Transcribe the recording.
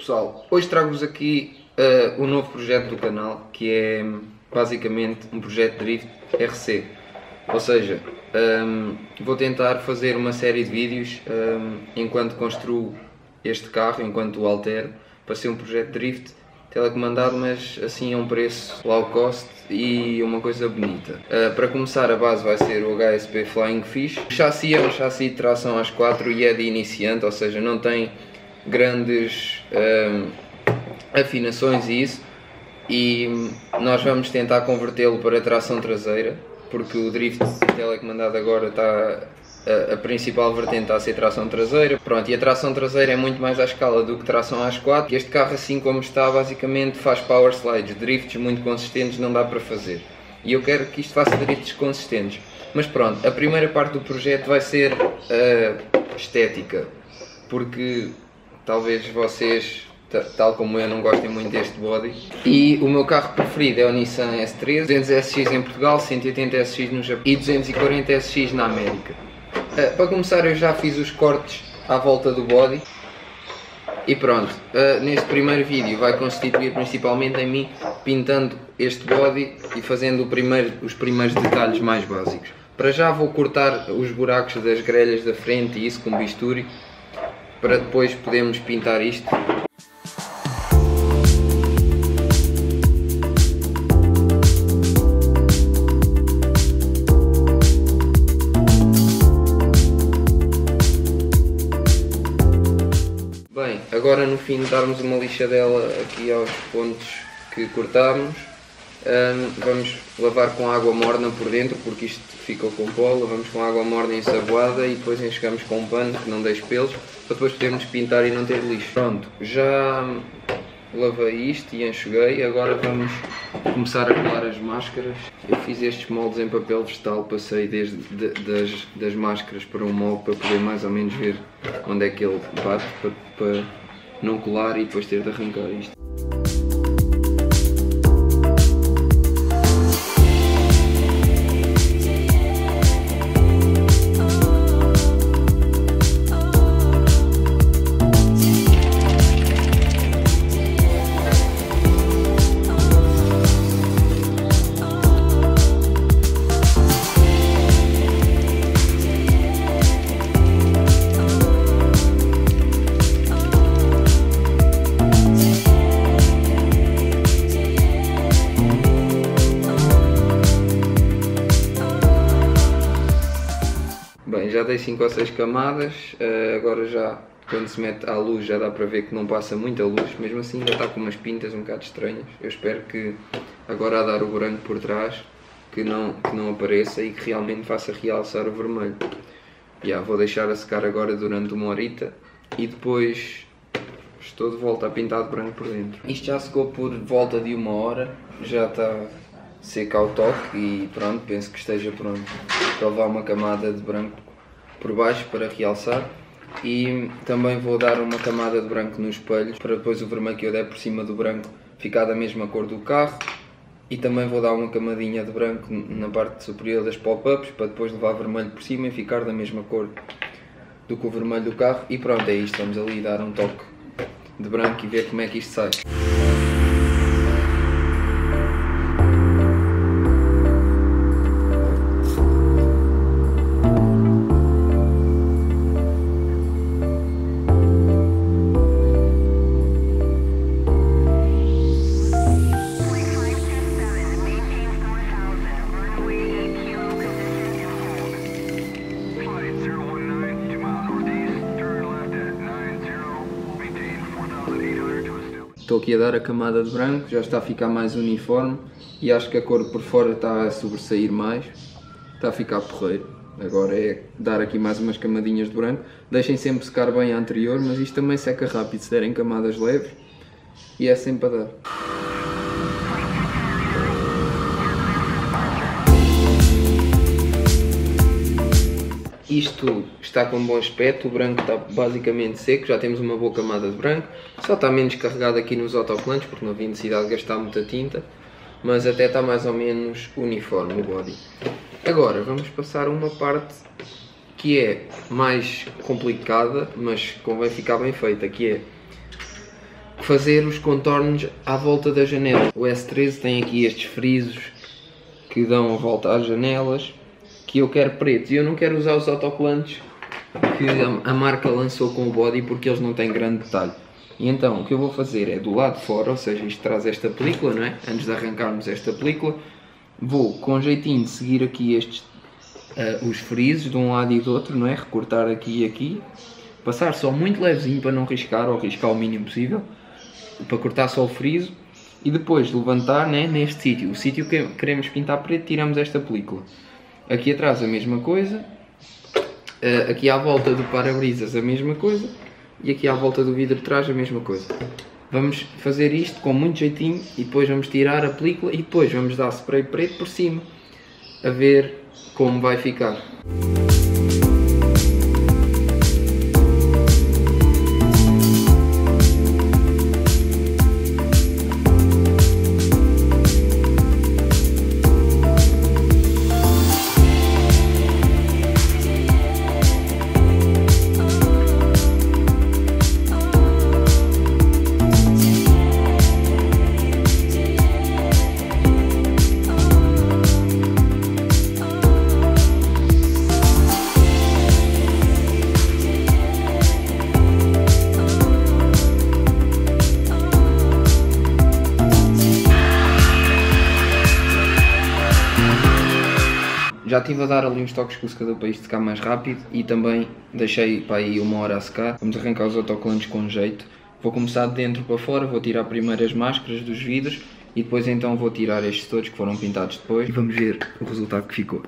pessoal, hoje trago-vos aqui o novo projeto do canal, que é basicamente um projeto de drift RC. Ou seja, vou tentar fazer uma série de vídeos enquanto construo este carro, enquanto o altero, para ser um projeto de drift telecomandado, mas assim a um preço low cost e uma coisa bonita. Para começar, a base vai ser o HSP Flying Fish. O chassi é um chassi de tração às 4 e é de iniciante, ou seja, não tem grandes afinações e isso, e nós vamos tentar convertê-lo para tração traseira, porque o drift telecomandado agora está, a principal vertente está a ser tração traseira. Pronto, e a tração traseira é muito mais à escala do que tração às 4. Este carro, assim como está, basicamente faz power slides, drifts muito consistentes não dá para fazer. E eu quero que isto faça drifts consistentes. Mas pronto, a primeira parte do projeto vai ser estética, porque talvez vocês, tal como eu, não gostem muito deste body. E o meu carro preferido é o Nissan S13, 200 SX em Portugal, 180 SX no Japão e 240 SX na América. Para começar, eu já fiz os cortes à volta do body e pronto, neste primeiro vídeo vai constituir principalmente em mim pintando este body e fazendo os primeiros detalhes mais básicos. Para já vou cortar os buracos das grelhas da frente e isso com bisturi, para depois podermos pintar isto. Bem, agora no fim de darmos uma lixadela aqui aos pontos que cortámos, vamos lavar com água morna por dentro, porque isto ficou com pó. Lavamos com água morna ensaboada e depois enxugamos com um pano que não deixe pelos, para depois podermos pintar e não ter lixo. Pronto, já lavei isto e enxuguei, agora vamos começar a colar as máscaras. Eu fiz estes moldes em papel vegetal, passei desde das máscaras para um molde para poder mais ou menos ver onde é que ele bate, para não colar e depois ter de arrancar isto. Bem, já dei 5 ou 6 camadas, agora já quando se mete à luz já dá para ver que não passa muita luz, mesmo assim ainda está com umas pintas um bocado estranhas. Eu espero que agora a dar o branco por trás, que não apareça e que realmente faça realçar o vermelho. Vou deixar a secar agora durante uma horita e depois estou de volta a pintar de branco por dentro. Isto já secou por volta de 1 hora, já está seco ao toque e pronto, penso que esteja pronto para levar uma camada de branco por baixo para realçar, e também vou dar uma camada de branco nos espelhos para depois o vermelho que eu der por cima do branco ficar da mesma cor do carro, e também vou dar uma camadinha de branco na parte superior das pop-ups para depois levar vermelho por cima e ficar da mesma cor do que o vermelho do carro. E pronto, é isto, vamos ali dar um toque de branco e ver como é que isto sai. Estou aqui a dar a camada de branco, já está a ficar mais uniforme e acho que a cor por fora está a sobressair mais, está a ficar porreiro. Agora é dar aqui mais umas camadinhas de branco. Deixem sempre secar bem a anterior, mas isto também seca rápido se derem camadas leves e é sempre a dar. Isto está com um bom aspecto, o branco está basicamente seco, já temos uma boa camada de branco, só está menos carregado aqui nos autocolantes porque não havia necessidade de gastar muita tinta, mas até está mais ou menos uniforme o body. Agora vamos passar a uma parte que é mais complicada, mas convém ficar bem feita, que é fazer os contornos à volta da janela. O S13 tem aqui estes frisos que dão a volta às janelas, que eu quero pretos, e eu não quero usar os autocolantes que a marca lançou com o body porque eles não têm grande detalhe. E então o que eu vou fazer é do lado de fora, ou seja, isto traz esta película, não é? Antes de arrancarmos esta película, vou com jeitinho seguir aqui estes os frisos de um lado e do outro, não é? Recortar aqui e aqui, passar só muito levezinho para não riscar, ou riscar o mínimo possível, para cortar só o friso, e depois levantar, né, neste sítio, o sítio que queremos pintar preto, tiramos esta película. Aqui atrás a mesma coisa, aqui à volta do para-brisas a mesma coisa, e aqui à volta do vidro de trás a mesma coisa. Vamos fazer isto com muito jeitinho e depois vamos tirar a película e depois vamos dar spray preto por cima, a ver como vai ficar. Já estive a dar ali uns toques com o secador para isto secar mais rápido e também deixei para aí 1 hora a secar. Vamos arrancar os autocolantes com jeito. Vou começar de dentro para fora, vou tirar primeiro as máscaras dos vidros e depois então vou tirar estes todos que foram pintados depois e vamos ver o resultado que ficou.